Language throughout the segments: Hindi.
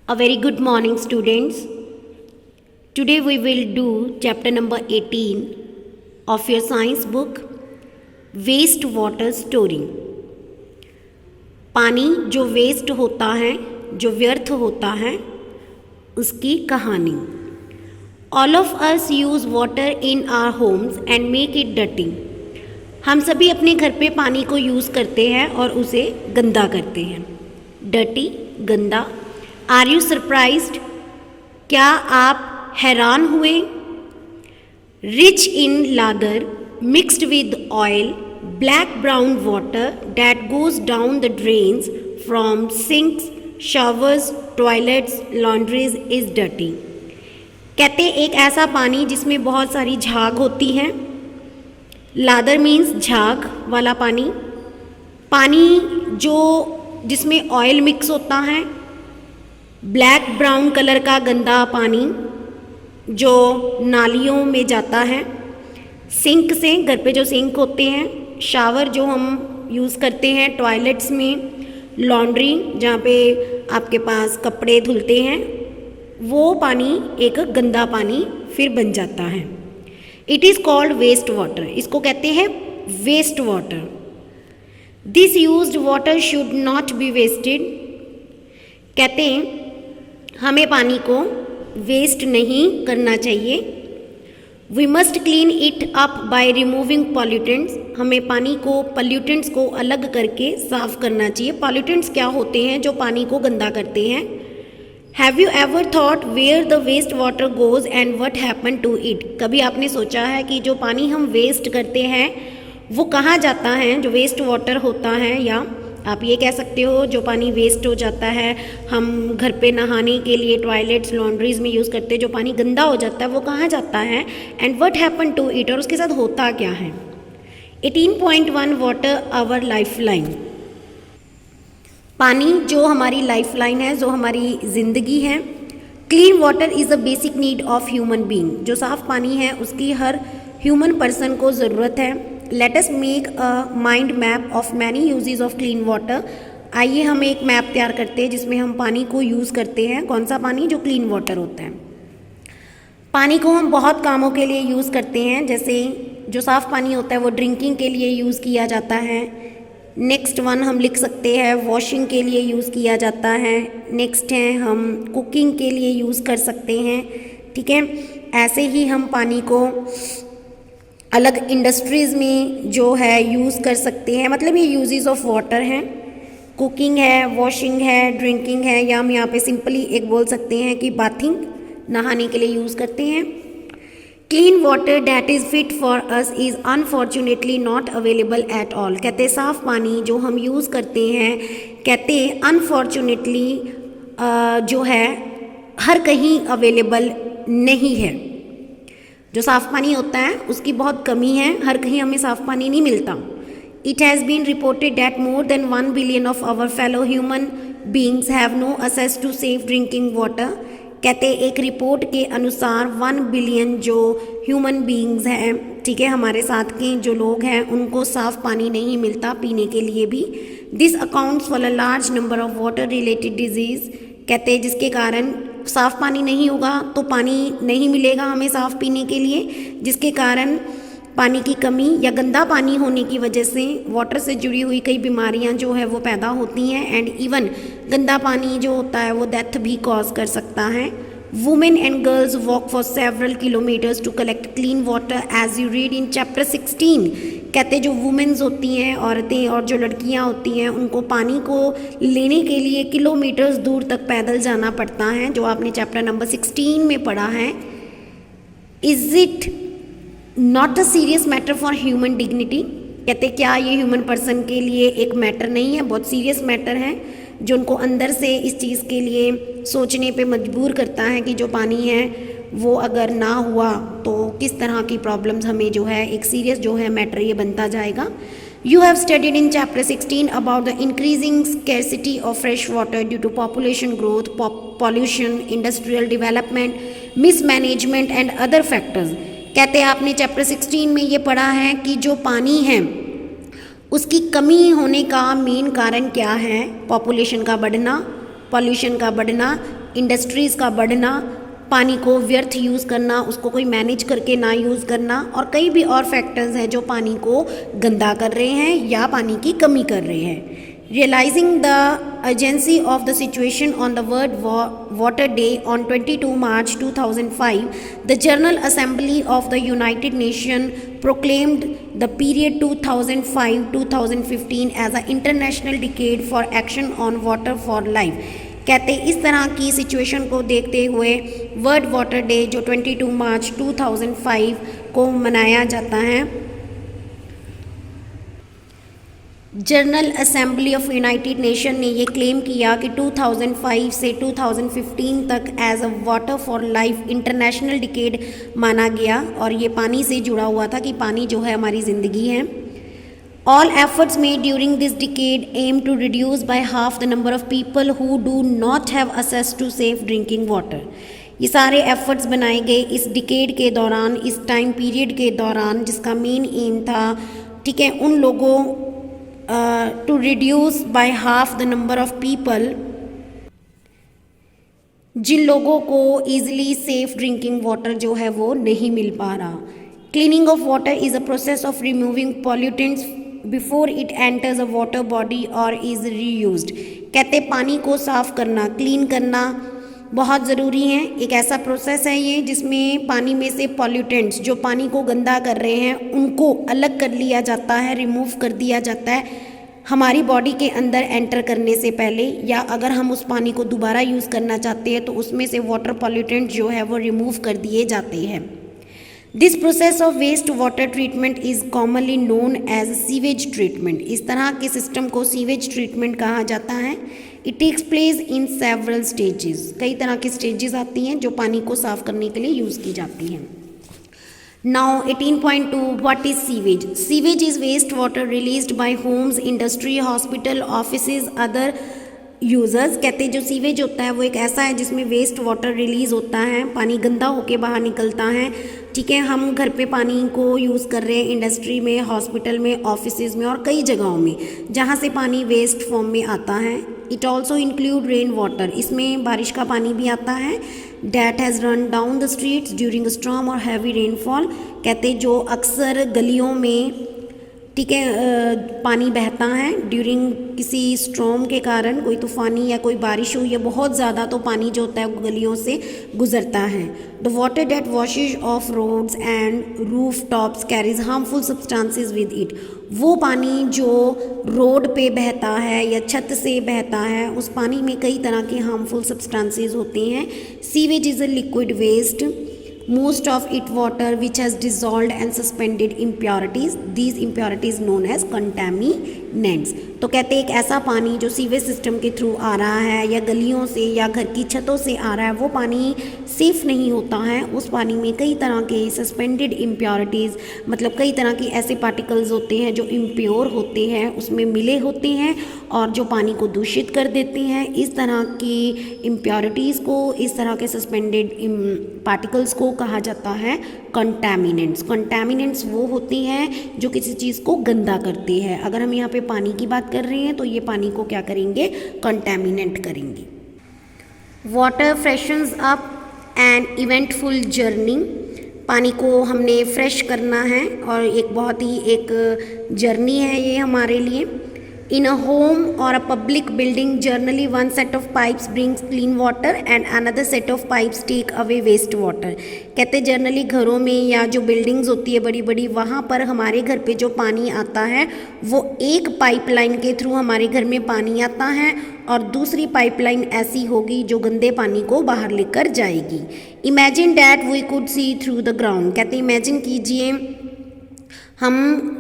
A very good morning, students. Today we will do chapter number 18 of your science book, Waste Water Storing. पानी जो वेस्ट होता है, जो व्यर्थ होता है, उसकी कहानी. All of us use water in our homes and make it dirty. हम सभी अपने घर पे पानी को यूज़ करते हैं और उसे गंदा करते हैं. डर्टी, गंदा. Are you surprised? क्या आप हैरान हुए? Rich in lather mixed with oil, black brown water that goes down the drains from sinks, showers, toilets, laundries is dirty. कहते एक ऐसा पानी जिसमें बहुत सारी झाग होती है. लादर मीन्स झाग वाला पानी. पानी जो जिसमें ऑयल मिक्स होता है. ब्लैक ब्राउन कलर का गंदा पानी जो नालियों में जाता है. सिंक से, घर पे जो सिंक होते हैं. शावर जो हम यूज़ करते हैं टॉयलेट्स में. लॉन्ड्री जहाँ पे आपके पास कपड़े धुलते हैं, वो पानी एक गंदा पानी फिर बन जाता है. It is called waste water. इसको कहते हैं waste water. This used water should not be wasted. कहते हैं हमें पानी को वेस्ट नहीं करना चाहिए. We must clean it up by removing pollutants. हमें पानी को, पॉल्यूटेंट्स को अलग करके साफ करना चाहिए. पॉल्यूटेंट्स क्या होते हैं जो पानी को गंदा करते हैं? Have you ever thought where the waste water goes and what happen to it? कभी आपने सोचा है कि जो पानी हम वेस्ट करते हैं वो कहाँ जाता है? जो वेस्ट वाटर होता है, या आप ये कह सकते हो जो पानी वेस्ट हो जाता है, हम घर पे नहाने के लिए टॉयलेट्स, लॉन्ड्रीज में यूज़ करते हैं, जो पानी गंदा हो जाता है वो कहाँ जाता है? And what happen to it, और उसके साथ होता क्या है? 18.1 वाटर आवर लाइफ लाइन. पानी जो हमारी लाइफ लाइन है, जो हमारी ज़िंदगी है. Clean water is a basic need of human being. जो साफ़ पानी है उसकी हर ह्यूमन पर्सन को ज़रूरत है. Let us make a mind map of many uses of clean water. आइए हम एक मैप तैयार करते हैं जिसमें हम पानी को यूज़ करते हैं. कौन सा पानी? जो क्लीन वाटर होता है. पानी को हम बहुत कामों के लिए यूज़ करते हैं. जैसे जो साफ़ पानी होता है वो ड्रिंकिंग के लिए यूज़ किया जाता है. नेक्स्ट वन हम लिख सकते हैं वॉशिंग के लिए यूज़ किया जाता है. नेक्स्ट है हम कुकिंग के लिए यूज़ कर सकते हैं. ठीक है, ऐसे ही हम पानी को अलग इंडस्ट्रीज़ में जो है यूज़ कर सकते हैं. मतलब ये यूजेस ऑफ वाटर हैं. कुकिंग है, वॉशिंग है, ड्रिंकिंग है, या हम यहाँ पे सिंपली एक बोल सकते हैं कि बाथिंग, नहाने के लिए यूज़ करते हैं. Clean water that is fit for us is unfortunately not available at all. कहते साफ़ पानी जो हम यूज़ करते हैं, कहते अनफॉर्चुनेटली जो है हर कहीं अवेलेबल नहीं है. जो साफ़ पानी होता है उसकी बहुत कमी है, हर कहीं हमें साफ़ पानी नहीं मिलता. It has been reported that more than 1 billion of our fellow human beings have no access to safe drinking water. कहते एक रिपोर्ट के अनुसार 1 बिलियन जो ह्यूमन बींग्स हैं, ठीक है, हमारे साथ के जो लोग हैं, उनको साफ़ पानी नहीं मिलता पीने के लिए भी. This accounts for a large number of water related disease. कहते जिसके कारण साफ़ पानी नहीं होगा तो पानी नहीं मिलेगा हमें साफ़ पीने के लिए, जिसके कारण पानी की कमी या गंदा पानी होने की वजह से वाटर से जुड़ी हुई कई बीमारियां जो है वो पैदा होती हैं. एंड इवन गंदा पानी जो होता है वो डेथ भी कॉज कर सकता है. Women and girls walk for several kilometres to collect clean water as you read in chapter 16. कहते जो वुमेन्स होती हैं, औरतें और जो लड़कियां होती हैं, उनको पानी को लेने के लिए किलोमीटर्स दूर तक पैदल जाना पड़ता है, जो आपने चैप्टर नंबर 16 में पढ़ा है. Is it not a serious matter for human dignity. कहते क्या ये ह्यूमन पर्सन के लिए एक मैटर नहीं है? बहुत सीरियस मैटर है जो उनको अंदर से इस चीज़ के लिए सोचने पे मजबूर करता है कि जो पानी है वो अगर ना हुआ तो किस तरह की प्रॉब्लम्स हमें जो है एक सीरियस जो है मैटर ये बनता जाएगा. You have studied in chapter 16 about the increasing scarcity of fresh water due to population growth, pollution, industrial development, mismanagement and other factors. कहते हैं आपने चैप्टर 16 में ये पढ़ा है कि जो पानी है उसकी कमी होने का मेन कारण क्या है? पॉपुलेशन का बढ़ना, पॉल्यूशन का बढ़ना, इंडस्ट्रीज़ का बढ़ना, पानी को व्यर्थ यूज़ करना, उसको कोई मैनेज करके ना यूज़ करना, और कई भी और फैक्टर्स हैं जो पानी को गंदा कर रहे हैं या पानी की कमी कर रहे हैं। Realizing the urgency of the situation on the World Water Day on 22 March 2005, the General Assembly of the United Nations proclaimed the period 2005-2015 as an international decade for action on water for life। कहते इस तरह की सिचुएशन को देखते हुए वर्ल्ड वाटर डे जो 22 मार्च 2005 को मनाया जाता है, General Assembly of United Nation ने ये क्लेम किया कि 2005 से 2015 तक as a water for life international decade माना गया, और ये पानी से जुड़ा हुआ था कि पानी जो है हमारी ज़िंदगी है। All efforts made during this decade aim to reduce by half the number of people who do not have access to safe drinking water। ये सारे एफर्ट्स बनाए गए इस डिकेड के दौरान, इस टाइम पीरियड के दौरान, जिसका मेन एम था, ठीक है, उन लोगों to reduce by half the number of people, जिन लोगों को ईजिली सेफ ड्रिंकिंग वाटर जो है वो नहीं मिल पा रहा। Cleaning of water is a process of removing pollutants before it enters a water body और इज रीयूज्ड। कहते पानी को साफ करना, क्लीन करना बहुत ज़रूरी है। एक ऐसा प्रोसेस है ये जिसमें पानी में से पॉल्यूटेंट्स जो पानी को गंदा कर रहे हैं उनको अलग कर लिया जाता है, रिमूव कर दिया जाता है हमारी बॉडी के अंदर एंटर करने से पहले, या अगर हम उस पानी को दोबारा यूज़ करना चाहते हैं तो उसमें से वाटर पॉल्यूटेंट जो है वो रिमूव कर दिए जाते हैं। This process of waste water treatment is commonly known as sewage treatment. इस तरह के सिस्टम को सीवेज ट्रीटमेंट कहा जाता है। It takes place in several stages. कई तरह की स्टेजेस आती हैं जो पानी को साफ करने के लिए यूज़ की जाती हैं। Now 18.2 what is sewage? Sewage is waste water released by homes, industry, hospital, offices, other users. कहते हैं जो सीवेज होता है वो एक ऐसा है जिसमें वेस्ट वाटर रिलीज़ होता है, पानी गंदा होके बाहर निकलता है, ठीक है। हम घर पे पानी को यूज़ कर रहे हैं, इंडस्ट्री में, हॉस्पिटल में, ऑफिसेज में और कई जगहों में जहाँ से पानी वेस्ट फॉर्म में आता है। It also include rain water, इसमें बारिश का पानी भी आता है। That has run down the streets during storm और हैवी रेनफॉल। कहते जो अक्सर गलियों में, ठीक है, पानी बहता है ड्यूरिंग किसी स्टॉर्म के कारण, कोई तूफ़ानी या कोई बारिश हुई है बहुत ज़्यादा तो पानी जो होता है वो गलियों से गुजरता है। The water that washes off roads and roof tops carries harmful substances with it. वो पानी जो रोड पे बहता है या छत से बहता है उस पानी में कई तरह के हार्मफुल सब्सटेंसेस होते हैं। Sewage is a liquid waste, most of it water which has dissolved and suspended impurities, these impurities known as contaminants। तो कहते हैं एक ऐसा पानी जो सीवेज सिस्टम के थ्रू आ रहा है या गलियों से या घर की छतों से आ रहा है वो पानी सेफ़ नहीं होता है। उस पानी में कई तरह के सस्पेंडेड इम्प्योरिटीज़, मतलब कई तरह के ऐसे पार्टिकल्स होते हैं जो इम्प्योर होते हैं, उसमें मिले होते हैं और जो पानी को दूषित कर देते हैं। इस तरह की इम्प्योरिटीज़ को, इस तरह के सस्पेंडेड पार्टिकल्स को कहा जाता है कंटैमिनेंट्स। कंटैमिनेंट्स वो होती हैं जो किसी चीज़ को गंदा करती है। अगर हम यहाँ पे पानी की बात कर रहे हैं तो ये पानी को क्या करेंगे? कंटैमिनेंट करेंगे। Water freshens up an eventful journey. पानी को हमने फ्रेश करना है और एक बहुत ही एक जर्नी है ये हमारे लिए। In a home or a public building, generally one set of pipes brings clean water and another set of pipes take away waste water। कहते जनरली घरों में या जो बिल्डिंग्स होती है बड़ी बड़ी, वहाँ पर हमारे घर पे जो पानी आता है वो एक पाइपलाइन के थ्रू हमारे घर में पानी आता है और दूसरी पाइपलाइन ऐसी होगी जो गंदे पानी को बाहर लेकर जाएगी। Imagine that we could see through the ground. कहते इमेजिन कीजिए हम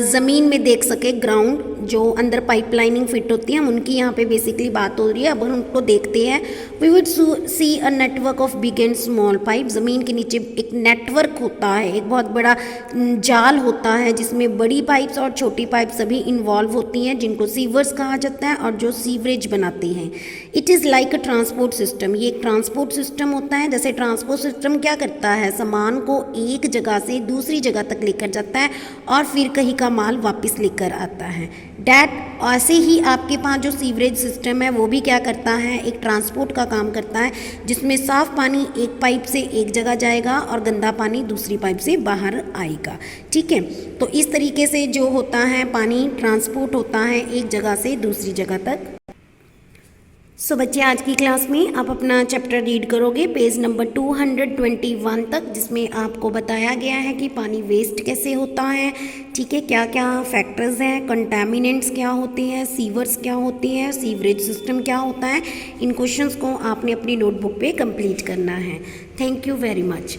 ज़मीन में देख सके, ग्राउंड जो अंदर पाइपलाइनिंग फिट होती है, हम उनकी यहाँ पे बेसिकली बात हो रही है। अब हम उनको देखते हैं। We would see a network of big and small pipe. ज़मीन के नीचे एक नेटवर्क होता है, एक बहुत बड़ा जाल होता है जिसमें बड़ी पाइप्स और छोटी पाइप सभी इन्वॉल्व होती हैं, जिनको सीवर्स कहा जाता है और जो सीवरेज बनाते हैं। It is like a transport system, ये एक ट्रांसपोर्ट सिस्टम होता है। जैसे ट्रांसपोर्ट सिस्टम क्या करता है, सामान को एक जगह से दूसरी जगह तक लेकर जाता है और फिर कहीं का माल वापस लेकर आता है। डैट ऐसे ही आपके पास जो सीवरेज सिस्टम है वो भी क्या करता है, एक ट्रांसपोर्ट का काम करता है, जिसमें साफ़ पानी एक पाइप से एक जगह जाएगा और गंदा पानी दूसरी पाइप से बाहर आएगा। ठीक है, तो इस तरीके से जो होता है पानी ट्रांसपोर्ट होता है एक जगह से दूसरी जगह तक। सो बच्चे, आज की क्लास में आप अपना चैप्टर रीड करोगे पेज नंबर 221 तक, जिसमें आपको बताया गया है कि पानी वेस्ट कैसे होता है। ठीक है, क्या क्या फैक्टर्स हैं, कंटामिनेंट्स क्या होते हैं, सीवर्स क्या होती हैं, सीवरेज सिस्टम क्या होता है। इन क्वेश्चंस को आपने अपनी नोटबुक पे कंप्लीट करना है। Thank you very much.